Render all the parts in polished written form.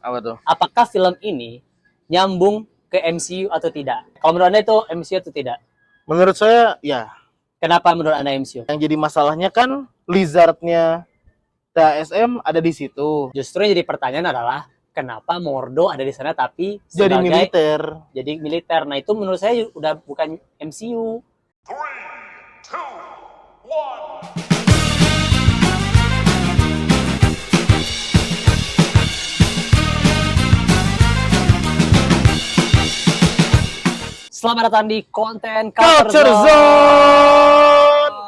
Apa tuh? Apakah film ini nyambung ke MCU atau tidak? Kalau menurut Anda itu MCU atau tidak? Menurut saya, ya. Kenapa menurut Anda MCU? Yang jadi masalahnya kan Lizard-nya TSM ada di situ. Justru yang jadi pertanyaan adalah kenapa Mordo ada di sana tapi Jadi sebagai militer. jadi militer. Nah, itu menurut saya udah bukan MCU. 3, 2, 1. Selamat datang di konten Culture Zone.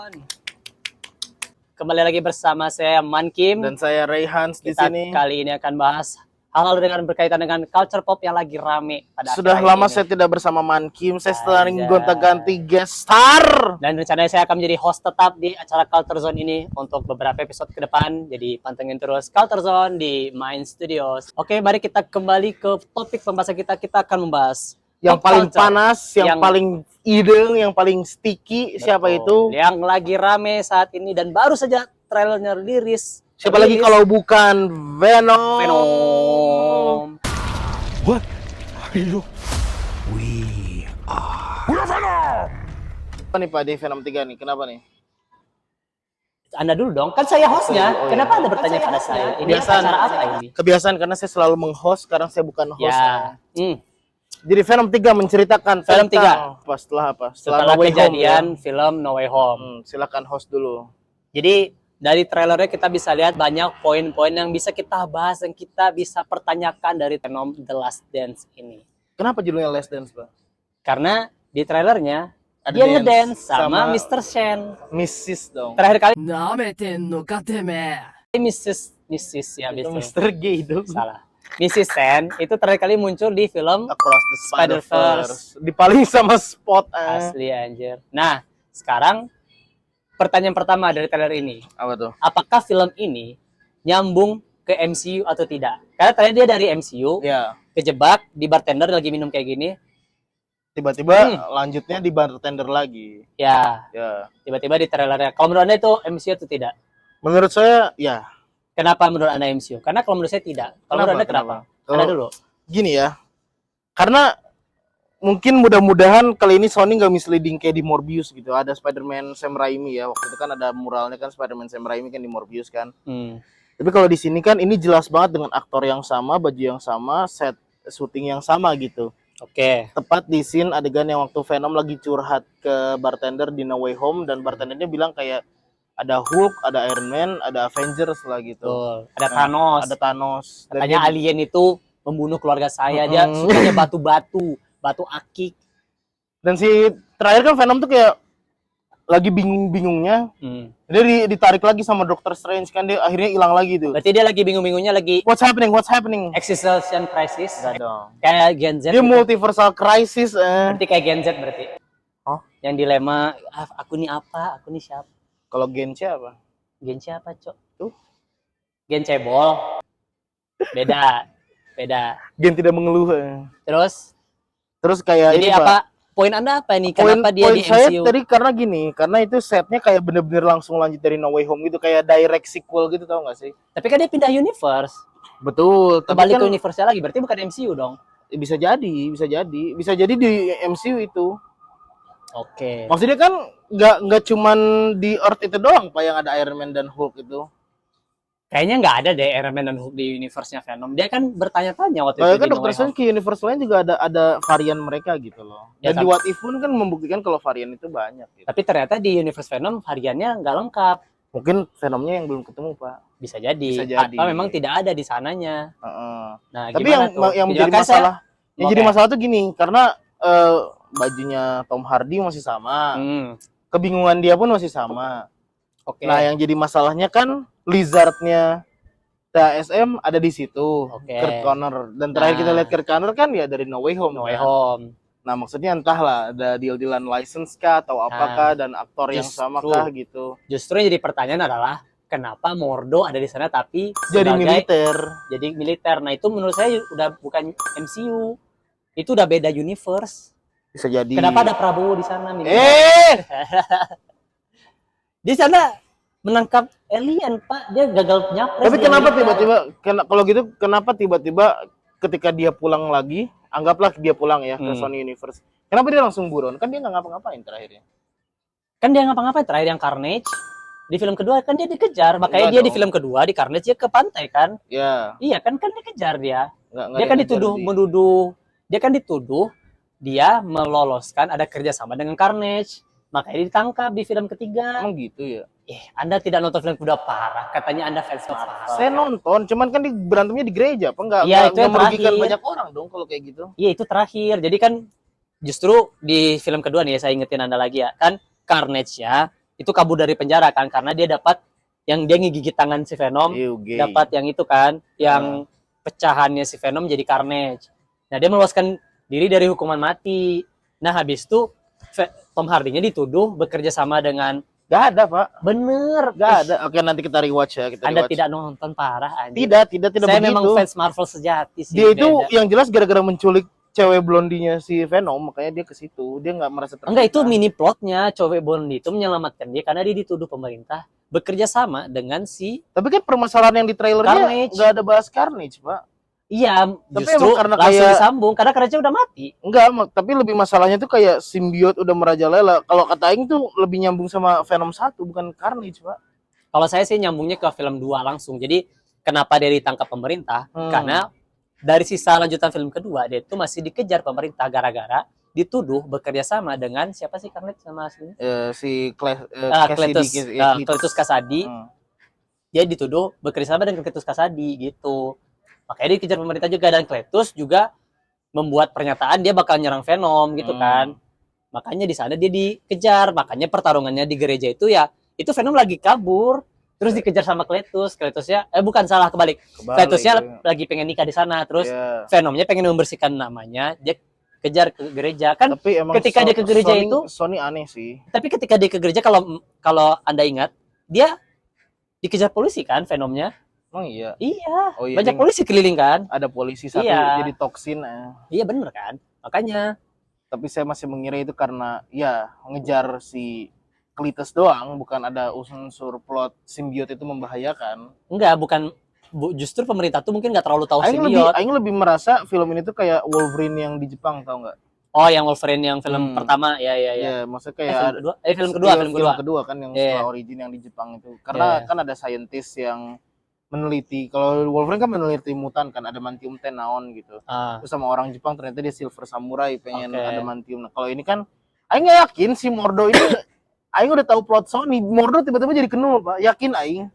Kembali lagi bersama saya Mankim Dan saya Rayhans di kita sini. kali ini akan bahas hal-hal dengan berkaitan dengan culture pop yang lagi rame pada Sudah akhir-akhir lama ini. saya tidak bersama Mankim. Saya sering Anjay. gonta-ganti guest star. Dan rencananya saya akan menjadi host tetap di acara Culture Zone ini untuk beberapa episode ke depan. Jadi pantengin terus Culture Zone di Mind Studios. Oke, mari kita kembali ke topik pembahasan kita. Kita akan membahas Yang pop paling culture. panas, yang Yang- paling ideng, yang paling sticky, siapa Betul. itu? Yang lagi rame saat ini dan baru saja trailernya rilis. Siapa lagi kalau bukan Venom? Venom. What are you? We are Venom! Apa nih Pak di Venom 3 nih? Kenapa nih? Anda dulu dong, kan saya hostnya. Oh, iya. Kenapa Anda bertanya pada saya? Ini Kebiasaan. acara apa ini? Kebiasaan karena saya selalu meng-host, sekarang saya bukan host. Ya, Jadi Venom 3 menceritakan Venom tentang setelah apa? setelah No Way Home, kejadian ya. film No Way Home. Silakan host dulu. Jadi dari trailernya kita bisa lihat banyak poin-poin yang bisa kita bahas dan kita bisa pertanyakan dari Venom The Last Dance ini. Kenapa judulnya Last Dance, Pak? Karena di trailernya Ada dia dance ngedance sama sama- Mr. Shen. Mrs. dong. Terakhir kali なめてんのかてめえ Mrs. ya Itu biasanya. Mr. Gay dong. Salah. Mrs. Shen itu terakhir kali muncul di film Across the Spider-Verse. Spider-Verse. Dipaling sama Spot. asli anjir. Nah, sekarang pertanyaan pertama dari trailer ini. Apa tuh? Apakah film ini nyambung ke MCU atau tidak? Karena tadi dia dari MCU, Ya, kejebak di bartender lagi minum kayak gini. tiba-tiba lanjutnya di bartender lagi. Ya, Ya. tiba-tiba di trailernya. Kalau menurut Anda itu MCU atau tidak? Menurut saya, ya. Kenapa menurut Anda MCU? Karena kalau menurut saya tidak. Kalau menurut Anda kenapa? Anda Kalau dulu. gini ya, karena mungkin mudah-mudahan kali ini Sony nggak misleading kayak di Morbius gitu. Ada Spider-Man Sam Raimi ya, waktu itu kan ada muralnya kan Spider-Man Sam Raimi kan di Morbius kan. Tapi kalau di sini kan ini jelas banget dengan aktor yang sama, baju yang sama, set syuting yang sama gitu. Oke. Tepat di scene adegan yang waktu Venom lagi curhat ke bartender di No Way Home dan bartendernya bilang kayak ada Hulk, ada Iron Man, ada Avengers lah gitu. Betul. Ada Nah, Thanos. Ada Thanos. Dan Katanya dia- alien itu membunuh keluarga saya. Dia sukanya batu-batu, batu akik. Dan si terakhir kan Venom tuh kayak lagi bingung-bingungnya. Dia ditarik lagi sama Doctor Strange kan, dia akhirnya hilang lagi tuh. Berarti dia lagi bingung-bingungnya lagi What's happening? What's happening? existential crisis. Enggak dong. Kayak Gen Z. Dia gitu. multiversal crisis. Berarti kayak Gen Z berarti. Oh? Yang dilema, aku nih apa? Aku nih siapa? Kalau Genshin apa? Gen siapa, Cok? Tuh. Gen cebol. Beda. Beda. Gen tidak mengeluh. Terus kayak Jadi ini, Pak. apa? Poin Anda apa nih? Kenapa dia Poin di saya MCU? tadi karena gini, karena itu setnya kayak bener-bener langsung lanjut dari No Way Home gitu, kayak direct sequel gitu, tau gak sih? Tapi kan dia pindah universe. Betul. Tapi Kembali kan ke universe lagi. Berarti bukan MCU dong. bisa jadi di MCU itu. Oke. Maksudnya kan nggak cuman di Earth itu doang, Pak, yang ada Iron Man dan Hulk itu. Kayaknya nggak ada deh Iron Man dan Hulk di universe-nya Venom. Dia kan bertanya-tanya waktu itu Kayak kan di No Doctor Way Strange Home. ke universe lain juga ada varian mereka gitu loh. Ya, Dan di tapi- What If pun kan membuktikan kalau varian itu banyak gitu. Tapi ternyata di universe Venom variannya nggak lengkap. Mungkin Venomnya yang belum ketemu, Pak. Bisa jadi. Bisa jadi. Atau memang tidak ada di sananya. Heeh. Nah, Tapi gimana yang tuh? yang menjadi Kan saya- masalah, yang jadi Oke. masalah tuh gini, karena bajunya Tom Hardy masih sama, kebingungan dia pun masih sama. Oke. Nah, yang jadi masalahnya kan Lizard-nya TSM ada di situ, Oke. Kurt Connor. Dan terakhir Nah. kita lihat Kurt Connor kan ya dari No Way Home. No Way kan? Home. Nah, maksudnya entahlah ada deal-dealan license kah atau apakah dan aktor yang justru. sama kah gitu. Justru yang jadi pertanyaan adalah kenapa Mordo ada di sana tapi Jadi sebagai- militer. Jadi militer. Nah, itu menurut saya udah bukan MCU. Itu udah beda universe. Bisa jadi. Kenapa ada Prabowo di sana? Militer? Eh, Di sana menangkap alien, Pak. Dia gagal nyapres. Tapi di kenapa Amerika. tiba-tiba kalau gitu kenapa tiba-tiba ketika dia pulang lagi, anggaplah dia pulang ya ke Sony Universe. Kenapa dia langsung buron? Kan dia nggak ngapa-ngapain terakhirnya. Kan dia ngapa-ngapain terakhir yang Carnage. Di film kedua kan dia dikejar, makanya Enggak dia di dong. film kedua di Carnage dia ke pantai kan. Ya, Iya kan dikejar dia. nggak Dia kan ngejar dia kan dituduh dia meloloskan ada kerjasama dengan Carnage. Makanya dia ditangkap di film ketiga. Emang gitu ya? Anda tidak nonton film kedua parah. Katanya Anda fans Marvel. Saya nonton, cuman kan di berantemnya di gereja, apa enggak? Iya, itu yang merugikan terakhir. banyak orang dong kalau kayak gitu. Iya itu terakhir. Jadi kan justru di film kedua nih saya ingetin Anda lagi ya. Kan Carnage ya itu kabur dari penjara kan karena dia dapat yang dia ngegigit tangan si Venom. Gay. Dapat yang itu kan yang pecahannya si Venom jadi Carnage. Nah dia meloloskan diri dari hukuman mati. Nah habis itu Tom Hardy-nya dituduh bekerja sama dengan Gak ada, Pak. bener. Gak ada. Oke, nanti kita rewatch ya. Anda rewatch. tidak nonton parah anjir. Tidak Saya begitu. memang fans Marvel sejati sih. Dia itu beda. yang jelas gara-gara menculik cewek blondinya si Venom, makanya dia ke situ. Dia nggak merasa tersiksa. Enggak, itu mini plotnya. Cowok Bondi itu menyelamatkan dia karena dia dituduh pemerintah bekerja sama dengan si Tapi kan permasalahan yang di trailernya Carnage. nggak ada bahas Carnage, Pak. iya Tapi justru emang karena langsung kayak- disambung karena Carnage udah mati. Enggak, tapi lebih masalahnya tuh kayak simbiot udah merajalela. Kalau kata Aing tuh lebih nyambung sama Venom 1 bukan Carnage, Pak. Kalau saya sih nyambungnya ke film 2 langsung. Jadi kenapa dia ditangkap pemerintah? Karena dari sisa lanjutan film kedua dia itu masih dikejar pemerintah gara-gara dituduh bekerja sama dengan siapa sih Carnage sama aslinya? Si Cletus Kasady. Hmm. Dia dituduh bekerja sama dengan Cletus Kasady gitu. Makanya dikejar pemerintah juga dan Cletus juga membuat pernyataan dia bakal nyerang Venom gitu kan. Makanya di sana dia dikejar. Makanya pertarungannya di gereja itu ya itu Venom lagi kabur terus dikejar sama Cletus. Cletusnya bukan salah kebalik. Cletusnya lagi pengen nikah di sana terus ya. Venomnya pengen membersihkan namanya. Dia kejar ke gereja kan. Tapi emang ketika dia ke gereja Sony aneh sih. Tapi ketika dia ke gereja kalau Anda ingat dia dikejar polisi kan Venomnya. Emang iya. Iya, Oh iya, banyak dia polisi keliling kan? ada polisi satu Iya. jadi toksin. Iya bener kan? Makanya Tapi saya masih mengira itu karena ya ngejar si Cletus doang, bukan ada unsur plot simbiot itu membahayakan. enggak, justru pemerintah tuh mungkin nggak terlalu tahu simbiot. Aing lebih merasa film ini tuh kayak Wolverine yang di Jepang, tau nggak? Oh, yang Wolverine yang film pertama, ya. Ya, maksudnya kayak Film kedua kan yang Iya. setelah origin yang di Jepang itu. Karena kan ada scientist yang meneliti, kalau Wolverine kan meneliti mutan kan, ada mantium 10 naon gitu. Ah, Terus sama orang Jepang ternyata dia Silver Samurai pengen Oke. ada mantium. Nah, kalau ini kan Aing nggak yakin si Mordo ini Aing udah tahu plot Sony, Mordo tiba-tiba jadi kenul, Pak. Yakin Aing.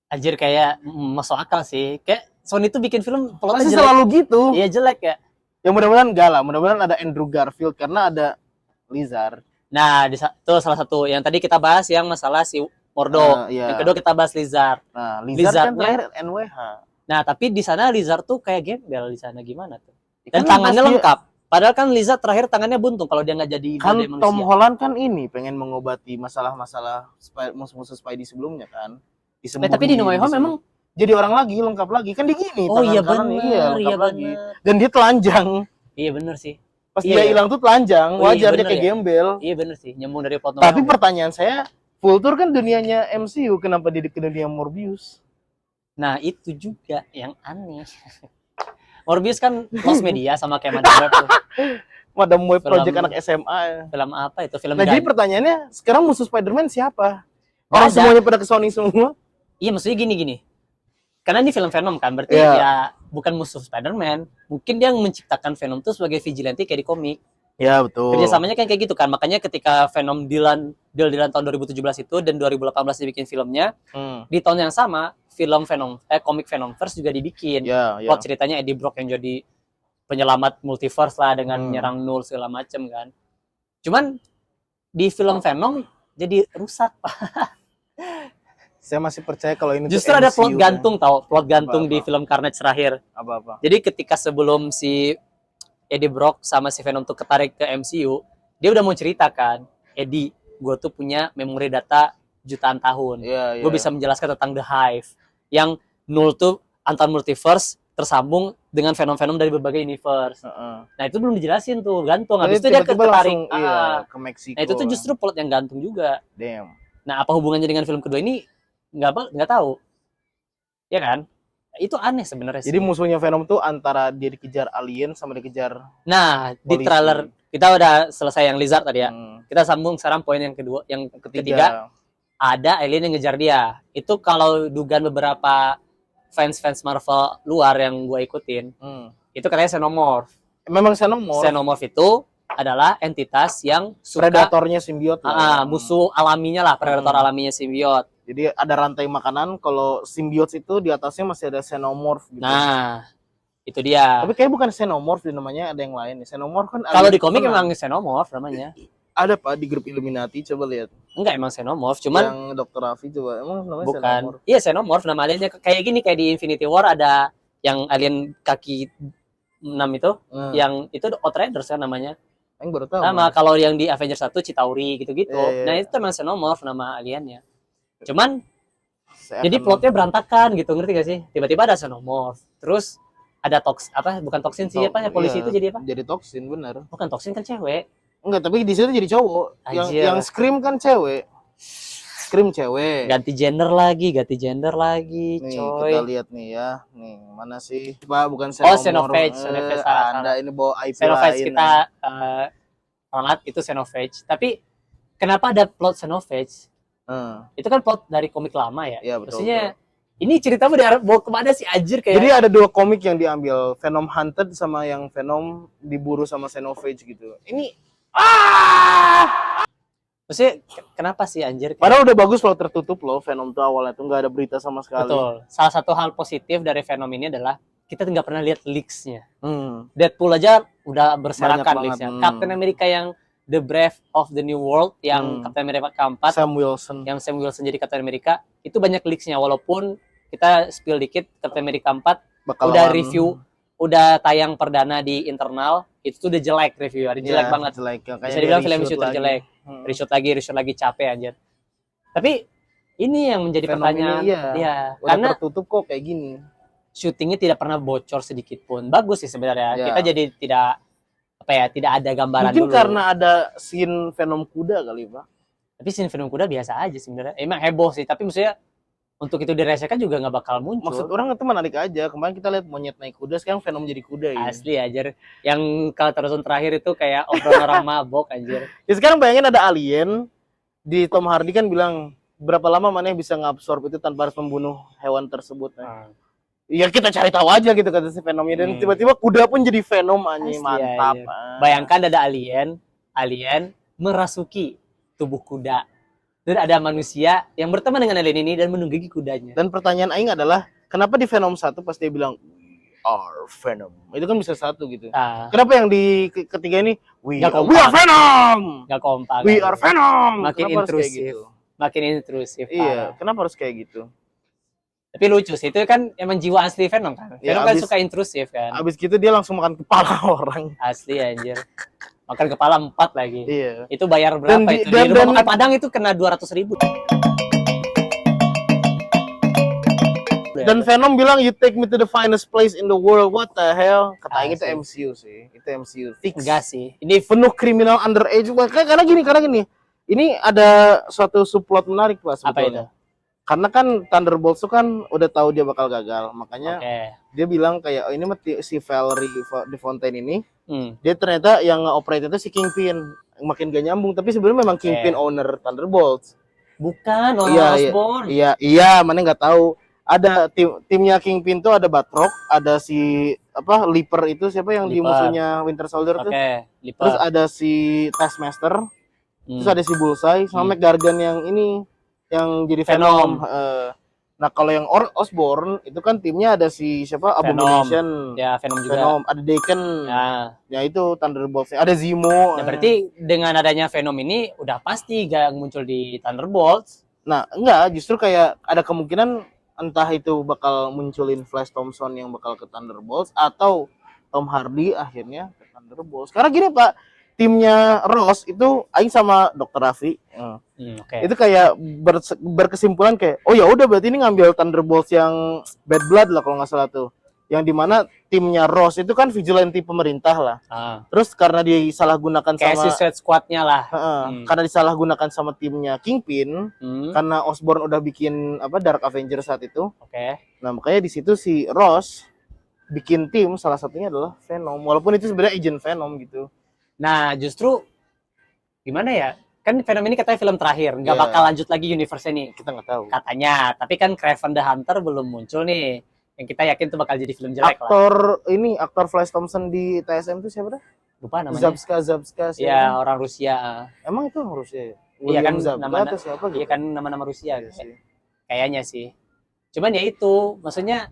anjir kayak masuk akal sih. Kayak Sony tuh bikin film plotnya Pasti jelek. selalu gitu. Iya jelek ya. Ya mudah-mudahan enggak lah, mudah-mudahan ada Andrew Garfield karena ada Lizard. Nah, itu salah satu yang tadi kita bahas yang masalah si Mordo. Iya. Yang kedua kita bahas Lizard. Nah, Lizard kan Lizardnya- terakhir NWH. Nah, tapi di sana Lizard tuh kayak gembel di sana gimana tuh? Dan Kan tangannya pas dia- lengkap. Padahal kan Lizard terakhir tangannya buntung kalau dia nggak jadi Kan manusia. Tom Holland kan ini pengen mengobati masalah-masalah musuh-musuh Spidey sebelumnya kan. Tapi di No Way Home memang jadi orang lagi, lengkap lagi. Kan di gini oh tangan iya kanan, benar, iya, iya lengkap lagi. benar. Dan dia telanjang. Iya benar sih. Pas Iya, dia iya. hilang tuh telanjang, Oh, iya, wajar dia bener kayak ya. gembel. Iya benar sih, nyambung dari plot No Way Tapi Home. pertanyaan saya, Full Tour kan dunianya MCU, kenapa dia ke dunia Morbius? Nah, itu juga yang aneh. Morbius kan close media sama kayak Madame Web tuh. Madam Web Film- Project anak SMA. Film apa itu? Film Nah, jadi Gan- pertanyaannya, sekarang musuh Spider-Man siapa? Nggak Orang ada. semuanya pada ke Sony semua? Iya, maksudnya gini. Karena ini film Venom kan, berarti Iya. ya bukan musuh Spider-Man. Mungkin dia yang menciptakan Venom tuh sebagai vigilante kayak di komik. Ya, betul. Kerjasamanya kan kayak gitu kan. Makanya ketika Venom deal tahun 2017 itu dan 2018 dibikin filmnya, di tahun yang sama film komik Venomverse juga dibikin. Ya, ya. Plot ceritanya Eddie Brock yang jadi penyelamat multiverse lah dengan nyerang Null segala macem kan. Cuman di film Venom jadi rusak. Saya masih percaya kalau ini tuh Justru ada plot MCU. gantung plot gantung Apa-apa. di film Carnage terakhir. Apa-apa. Jadi ketika sebelum si Eddie Brock sama si Venom tuh ketarik ke MCU, dia udah mau ceritakan, Eddie, gue tuh punya memori data jutaan tahun. Iya, iya. Gue bisa menjelaskan tentang The Hive. Yang Null tuh antar multiverse tersambung dengan Venom-Venom dari berbagai universe. Heeh. Nah itu belum dijelasin tuh, gantung. Jadi Habis itu dia tiba-tiba ketarik. langsung, iya, ke Meksiko. Nah itu tuh justru plot yang gantung juga. Damn. Nah, apa hubungannya dengan film kedua ini? Nggak tahu. Ya kan? Itu aneh sebenarnya sih. Jadi musuhnya Venom tuh antara dia dikejar alien sama dikejar Nah, di polisi. trailer kita udah selesai yang Lizard tadi ya. Hmm, Kita sambung sekarang poin yang kedua, yang ketiga, ketiga. ada alien yang ngejar dia. Itu kalau dugaan beberapa fans Marvel luar yang gue ikutin, itu katanya Xenomorph. Memang Xenomorph. Xenomorph itu adalah entitas yang suka Predatornya simbiot lah. musuh alaminya lah, predator Hmm. alaminya simbiot. Jadi ada rantai makanan, kalau simbiot itu di atasnya masih ada Xenomorph gitu. Nah, itu dia. Tapi kayak bukan Xenomorph namanya, ada yang lain. Xenomorph kan Kalau alien di komik terkenal. memang Xenomorph namanya. Ada Pak di grup Illuminati, coba lihat. Enggak, emang Xenomorph, cuman Yang Dr. Raffi coba. Emang namanya bukan. Xenomorph. Iya, Xenomorph nama aliennya kayak gini, kayak di Infinity War ada yang alien kaki 6 itu, yang itu Outriders kan namanya. Yang baru tahu. Sama kalau yang di Avengers 1 Chitauri gitu-gitu. Iya. Nah, itu emang Xenomorph nama aliennya. Cuman jadi plotnya berantakan gitu, ngerti gak sih? Tiba-tiba ada Xenomorph. Terus ada bukan toksin sih, apa ya, polisi itu jadi apa? Jadi toksin, benar. Bukan toksin kan cewek. Enggak, tapi di situ jadi cowok. Anjir. Yang Scream kan cewek. Scream cewek. Ganti gender lagi, Nih, coy. kita lihat nih ya. Nih, mana sih? Pak, bukan Oh, Xenomorph. Xenophage, salah. Anda ini bawa IP Xenophage lain. kita sangat itu Xenophage. Tapi kenapa ada plot Xenophage? Itu kan plot dari komik lama ya. Iya, betul. Maksudnya ini cerita bawa kemana sih anjir kayak. Jadi ada dua komik yang diambil, Venom Hunted sama yang Venom diburu sama Xenophage gitu. Ini Maksudnya kenapa sih anjir? padahal udah bagus loh, tertutup loh Venom tuh awalnya tuh nggak ada berita sama sekali. Betul. Salah satu hal positif dari Venom ini adalah kita nggak pernah lihat leaks-nya. Hmm. Deadpool aja udah berserakan Banyak leaks-nya. banget. Captain America yang The Breath of the New World, yang Captain America keempat, Sam Wilson. yang Sam Wilson jadi Captain America, itu banyak leaks-nya. Walaupun kita spill dikit, Captain America 4 Bakal udah lawan- review, udah tayang perdana di internal, itu tuh udah jelek review, ada jelek Iya, banget. Jelek. Bisa dibilang film itu terjelek. Reshoot lagi capek anjir. Tapi ini yang menjadi Venom pertanyaan. ini, iya. Iya, Udah karena tertutup kok kayak gini. syutingnya tidak pernah bocor sedikit pun. Bagus sih sebenarnya. Ya. Kita jadi tidak ada gambaran Mungkin dulu. karena ada scene Venom kuda kali, Pak. Tapi scene film kuda biasa aja sebenarnya. Emang heboh sih, tapi maksudnya untuk itu diresekan juga nggak bakal muncul. Maksud orang itu menarik aja. Kemarin kita lihat monyet naik kuda, sekarang Venom jadi kuda ya. Asli aja. Yang Cultureson terakhir itu kayak obrolan orang mabok anjir. Ya sekarang bayangin ada alien, di Tom Hardy kan bilang berapa lama mana yang bisa ngabsorb itu tanpa harus membunuh hewan tersebut. Ya kita cari tahu aja gitu kata si Venomnya, dan tiba-tiba kuda pun jadi Venom anjing, Asli, mantap. anjir. Bayangkan ada alien merasuki tubuh kuda. Dan ada manusia yang berteman dengan alien ini dan menunggangi kudanya. Dan pertanyaan aing adalah kenapa di Venom 1 pas dia bilang "We are Venom", itu kan bisa satu gitu. Ah, Kenapa yang di ketiga ini we Nggak are kompak. Venom, nggak kompak. we anjir. are Venom. Makin Kenapa harus kayak intrusif. gitu? Makin intrusif. Iya, parah. kenapa harus kayak gitu? Tapi lucu sih, itu kan emang jiwa asli Venom kan. Ya, Venom kan abis- suka intrusif kan. Abis gitu dia langsung makan kepala orang. Asli anjir. Makan kepala 4 lagi. Iya. Itu bayar berapa Dan di- itu? dan- Di rumah dan- makan Padang itu kena 200.000. Dan Venom bilang you take me to the finest place in the world. What the hell? Kata aing itu Asli. MCU sih. Itu MCU. Fix. Enggak sih. Ini Penuh kriminal underage. Karena gini. Ini ada suatu subplot menarik Pak apa itu? sebetulnya. Karena kan Thunderbolts itu kan udah tahu dia bakal gagal. Makanya Oke. dia bilang kayak oh, ini mah si Valerie de Fontaine ini Hmm. dia ternyata yang nge-operate itu si Kingpin. Makin gak nyambung, tapi sebenarnya memang Kingpin owner Thunderbolts. Bukan Iya, Osborn. Iya, mana nggak tahu. Ada timnya Kingpin tuh ada Batroc, ada si Leaper itu siapa yang di Leaper. musuhnya Winter Soldier tuh. Oke, Terus lipat. ada si Taskmaster, Hmm. terus ada si Bullseye sama McGargan yang ini yang jadi Venom. Venom. Nah, kalau yang Osborn itu kan timnya ada si siapa? Venom. Abomination. Ya, Venom juga. Venom, ada Daken. Nah, Ya itu Thunderbolts. Ada Zemo. ya berarti dengan adanya Venom ini udah pasti gak muncul di Thunderbolts. Nah, enggak, justru kayak ada kemungkinan entah itu bakal munculin Flash Thompson yang bakal ke Thunderbolts atau Tom Hardy akhirnya ke Thunderbolts. Karena gini Pak, timnya Ross itu aing sama Dr. Raffi. Oke. Itu kayak berkesimpulan kayak oh ya udah berarti ini ngambil Thunderbolts yang Bad Blood lah kalau nggak salah tuh. yang dimana timnya Ross itu kan vigilante pemerintah lah. Terus karena disalahgunakan Kayak sama Suicide Squad-nya lah. karena disalahgunakan sama timnya Kingpin, karena Osborn udah bikin Dark Avenger saat itu. Oke. Nah, makanya di situ si Ross bikin tim, salah satunya adalah Venom. Walaupun itu sebenarnya agent Venom gitu. Nah, justru gimana ya? Kan Venom ini katanya film terakhir, nggak Iya. bakal lanjut lagi universe ini. Kita nggak tahu. Katanya, tapi kan Kraven the Hunter belum muncul nih. Yang kita yakin tuh bakal jadi film jelek lah. Aktor Flash Thompson di TSM itu siapa dah? Lupa namanya. Zabska Iya, orang Rusia. Emang itu orang Rusia ya? Iya kan, William Zabka nama- atau siapa gitu? Iya kan nama-nama Rusia. Iya sih. Kayaknya sih. Cuman ya itu, maksudnya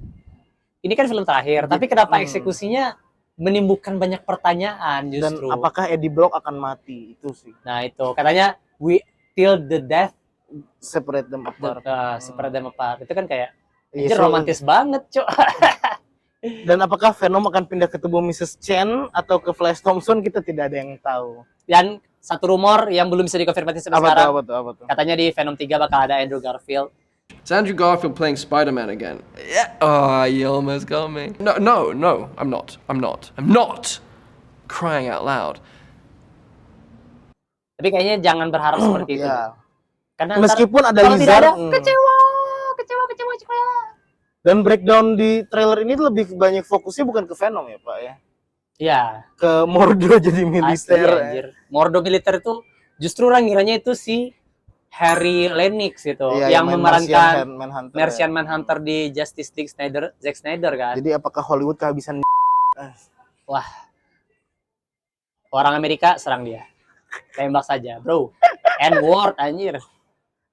ini kan film terakhir, tapi kenapa eksekusinya menimbulkan banyak pertanyaan Dan justru. apakah Eddie Brock akan mati? Itu sih. Nah, itu katanya we till the death Separate them apart. separate them apart. Itu kan kayak Iya anjir, sih. romantis banget, Cok. Dan apakah Venom akan pindah ke tubuh Mrs. Chen atau ke Flash Thompson, kita tidak ada yang tahu. Dan satu rumor yang belum bisa dikonfirmasi sampai sekarang, Apa tuh? katanya di Venom 3 bakal ada Andrew Garfield. It's Andrew Garfield playing Spider-Man again. Yeah. Oh, you almost got me. No. I'm not. Crying out loud. Tapi kayaknya jangan berharap seperti itu. Ya. Karena ntar Meskipun ada kalau tidak Lizard, ada, kecewa. dan breakdown di trailer ini lebih banyak fokusnya bukan ke Venom ya Pak ya, Iya, ke Mordo jadi asli militer. anjir. Mordo militer itu justru orang ngiranya itu si Harry Lennox gitu, Iya, yang main memerankan Manhunter, Martian ya. Manhunter di Justice League Zack Snyder kan. Jadi apakah Hollywood kehabisan? Wah, orang Amerika serang dia, tembak saja, bro. N-word anjir.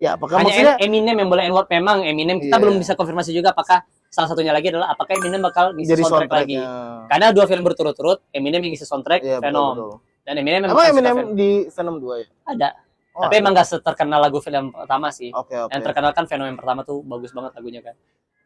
Ya apakah Hanya maksudnya? Eminem yang boleh N-word. Memang Eminem kita Iya. belum bisa konfirmasi juga apakah salah satunya lagi adalah apakah Eminem bakal ngisi Jadi soundtrack lagi. soundtracknya. Karena 2 film berturut-turut Eminem yang ngisi soundtrack Iya, Venom. betul. Dan Eminem Emang memang suka Eminem Venom. di Venom 2 ya? Ada. Oh, Tapi emang gak seterkenal lagu film pertama sih. Oke. Yang terkenal kan Venom yang pertama tuh bagus banget lagunya kan.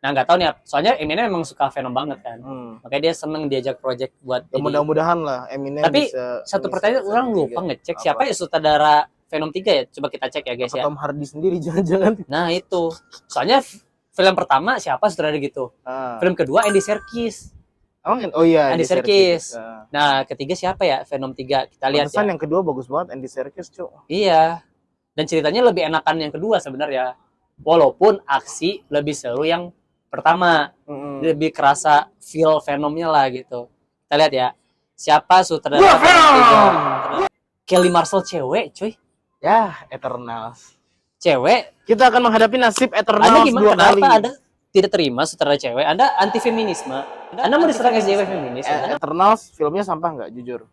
Nah nggak tahu nih, soalnya Eminem memang suka Venom banget kan. Makanya dia seneng diajak project buat Ya, jadi. mudah-mudahan lah Eminem Tapi bisa. satu pertanyaan orang lupa ngecek siapa ya sutradara Venom 3 ya. Coba kita cek ya guys ya. Tom Hardy sendiri jangan-jangan. Nah itu. Soalnya film pertama siapa sutradara gitu. Film kedua Andy Serkis. Oh iya, Andy Serkis. Nah ketiga siapa ya Venom 3. Kita lihat Pantesan ya. yang kedua bagus banget Andy Serkis, Cuk. Iya. Dan ceritanya lebih enakan yang kedua sebenarnya. Walaupun aksi lebih seru yang pertama. Lebih kerasa feel Venomnya lah gitu. Kita lihat ya. Siapa sutradara Venom 3? Kelly Marshall cewek, cuy. Ya, Eternals. Cewek. Kita akan menghadapi nasib Anda Eternals gimana? 2 kali. Kenapa Anda tidak terima sutradara cewek? Anda anti feminisme. Anda mau diserang SJW feminis. Anda Eternals filmnya sampah nggak, jujur?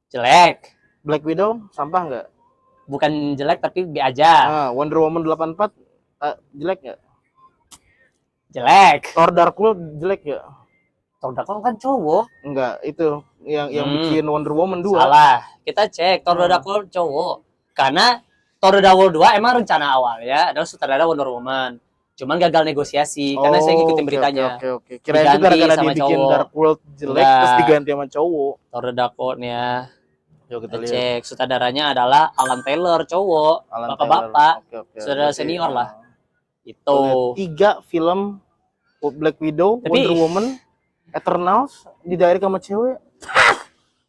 jelek. Black Widow sampah nggak? Bukan jelek tapi B aja. Wonder Woman 84 jelek nggak? Jelek. Thor Dark World jelek nggak? Thor Dark World kan cowok. Enggak, itu yang bikin Wonder Woman 2. Salah. Kita cek Thor Dark World cowok. Karena Thor Dark World 2 emang rencana awalnya adalah sutradara Wonder Woman. Cuman gagal negosiasi karena saya ngikutin beritanya. Oke. Kirain itu Diganti gara-gara sama dibikin cowok. Dark World jelek Enggak. terus diganti sama cowok. Thor Dark World nya. Yuk kita lihat. Cek sutradaranya adalah Alan Taylor cowok. Alan Bapak-bapak. Taylor. Oke. Saudara Berarti, senior lah. Tuh. Itu. 3 film Black Widow, Tapi- Wonder Woman, Eternals didirect sama cewek.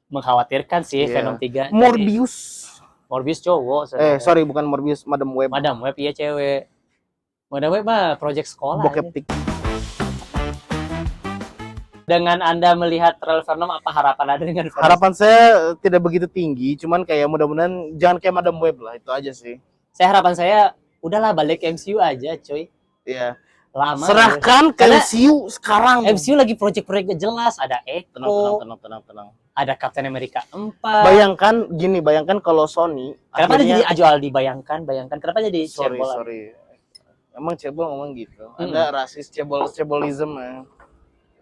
Mengkhawatirkan sih Iya. Venom 3. Morbius. Cowok. Sorry bukan Morbius, Madam Web. Madam Web iya cewek. Madam Web mah project sekolah. Bokep aja. tik. Dengan Anda melihat trailer Venom, apa harapan Anda dengan Venom? Harapan saya tidak begitu tinggi, cuman kayak mudah-mudahan jangan kayak Madam Web lah, itu aja sih. Harapan saya udahlah balik ke MCU aja, coy. Iya. Lama. Serahkan ke Karena MCU sekarang. MCU lagi project-project gak jelas, ada Echo, Tenang. ada Captain America 4. Bayangkan kalau Sony Kenapa dia jadi akhirnya Ajual dibayangkan? Kenapa jadi cebol? sorry. Emang cebol ngomong gitu. Anda rasis cebolism ya.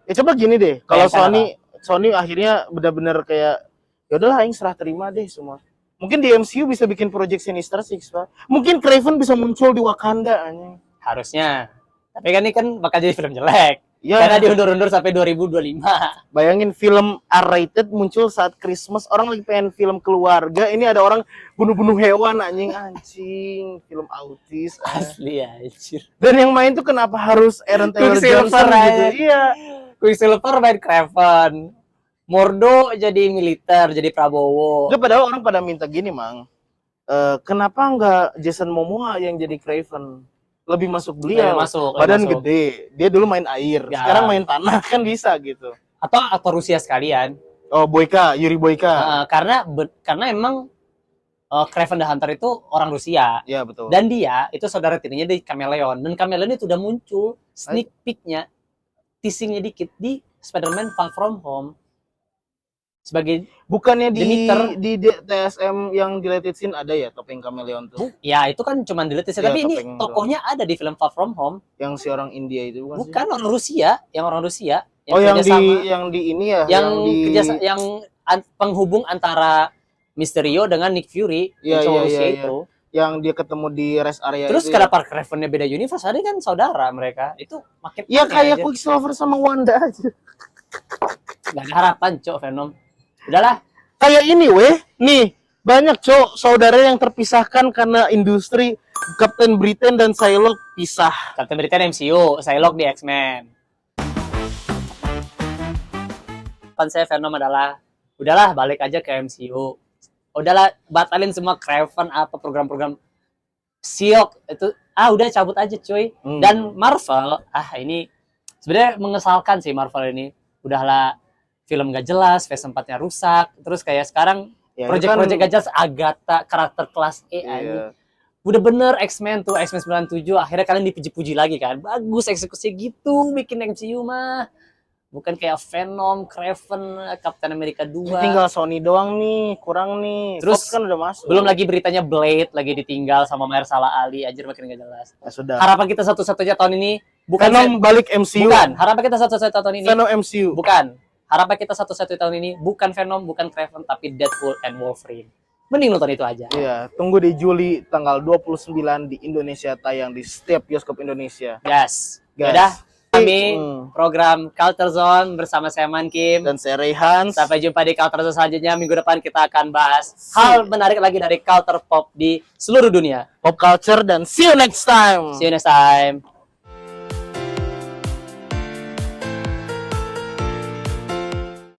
Ya coba gini deh, kalau Bayangkan Sony akhirnya benar-benar kayak ya udahlah aing serah terima deh semua. Mungkin di MCU bisa bikin project Sinister Six, Pak. Mungkin Kraven bisa muncul di Wakanda anjing. Harusnya. Tapi kan ini kan bakal jadi film jelek. Ya, Karena diundur-undur sampai 2025. bayangin film R-rated muncul saat Christmas, orang lagi pengen film keluarga, ini ada orang bunuh-bunuh hewan anjing, film autis. Asli ya, anjir. Dan yang main tuh kenapa harus Aaron Taylor Quicksilver Johnson gitu? aja. Iya. Quicksilver main Kraven. Mordo jadi militer, jadi Prabowo. Enggak, padahal orang pada minta gini, Mang. Kenapa nggak Jason Momoa yang jadi Kraven? Lebih masuk beliau. Lebih masuk, Badan lebih masuk. gede. Dia dulu main air, Ya. sekarang main tanah kan bisa gitu. Atau aktor Rusia sekalian. Oh, Boyka, Yuri Boyka. Karena emang Kraven the Hunter itu orang Rusia. Ya, betul. Dan dia itu saudara tirinya di Chameleon. Dan Chameleon itu udah muncul sneak peek-nya, teasingnya dikit di Spider-Man Far From Home. Sebagai Bukannya Demeter. di TSM yang deleted scene ada ya topeng kameleon tuh? ya itu kan cuma dilihat Iya, tapi ini topeng tokohnya ada di film Far From Home. Yang si orang India itu bukan? Bukan orang Rusia, yang orang Rusia. Oh, yang kerjasama. yang di ini ya? yang penghubung antara Mysterio dengan Nick Fury, Iya, yang cowok iya, Rusia iya, itu. Yang dia ketemu di rest area Terus itu. kenapa Kraven-nya beda universe? Ada kan saudara mereka. Itu makin Ya aneh kayak aja. Quicksilver sama Wanda aja. Nggak ada harapan, Cok, Venom. Udahlah. Kayak ini weh, nih banyak saudara yang terpisahkan karena industri. Captain Britain dan Psylocke pisah. Captain Britain MCU, Psylocke di X-Men. Pan saya Venom adalah, udahlah balik aja ke MCU. Udahlah batalin semua Kraven apa program-program Silk itu udah cabut aja cuy. Dan Marvel ini sebenarnya mengesalkan sih Marvel ini. Udahlah film gak jelas, phase 4-nya rusak. Terus kayak sekarang Ya, project-project gak jelas, Agatha karakter kelas E aja. Udah bener X-Men 97 akhirnya kalian dipuji-puji lagi kan. Bagus eksekusi gitu bikin MCU mah. Bukan kayak Venom, Kraven, Captain America 2. Tinggal Sony doang nih, kurang nih. Terus Fox kan udah masuk. belum lagi beritanya Blade lagi ditinggal sama Mahershala Ali, anjir makin gak jelas. Ya, sudah. Harapan kita satu-satunya tahun ini bukan Venom balik MCU. bukan. Harapan kita satu-satunya tahun ini Venom MCU. bukan. Harapan kita satu-satunya tahun ini bukan Venom, bukan Kraven, tapi Deadpool and Wolverine. Mending nonton itu aja. Iya, tunggu di Juli tanggal 29 di Indonesia, tayang di setiap bioskop Indonesia. Yes. Guys. Yaudah, kami Hmm. program Culture Zone bersama saya Mankim. Dan saya Rehan. Sampai jumpa di Culture Zone selanjutnya. Minggu depan kita akan bahas hal menarik lagi dari culture pop di seluruh dunia. Pop culture dan see you next time. See you next time.